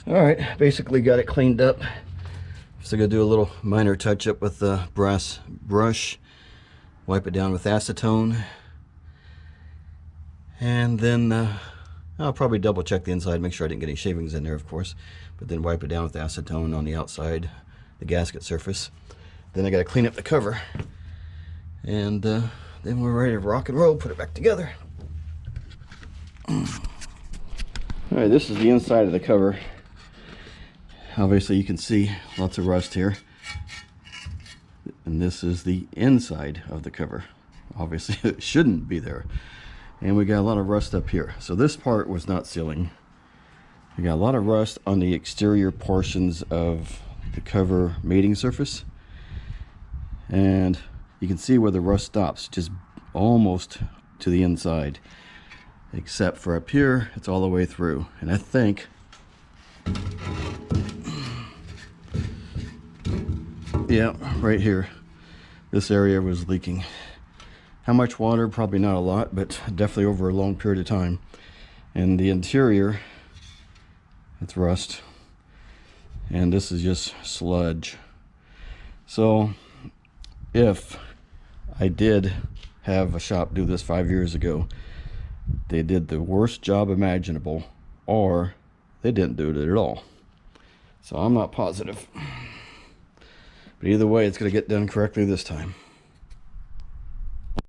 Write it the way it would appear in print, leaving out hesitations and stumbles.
All right, basically got it cleaned up. So gonna do a little minor touch up with the brass brush, wipe it down with acetone, and then I'll probably double check the inside, make sure I didn't get any shavings in there, of course, but then wipe it down with acetone on the outside, the gasket surface. Then I gotta clean up the cover, and then we're ready to rock and roll, put it back together. All right, this is the inside of the cover. Obviously you can see lots of rust here, and this is the inside of the cover. Obviously it shouldn't be there, and we got a lot of rust up here. So this part was not sealing. We got a lot of rust on the exterior portions of the cover mating surface, and you can see where the rust stops, just almost to the inside, except for up here it's all the way through. And I think, yeah, right here, this area was leaking. How much water? Probably not a lot, but definitely over a long period of time. And the interior, it's rust, and this is just sludge. So if I did have a shop do this 5 years ago, they did the worst job imaginable, or they didn't do it at all. So I'm not positive. But either way, it's going to get done correctly this time.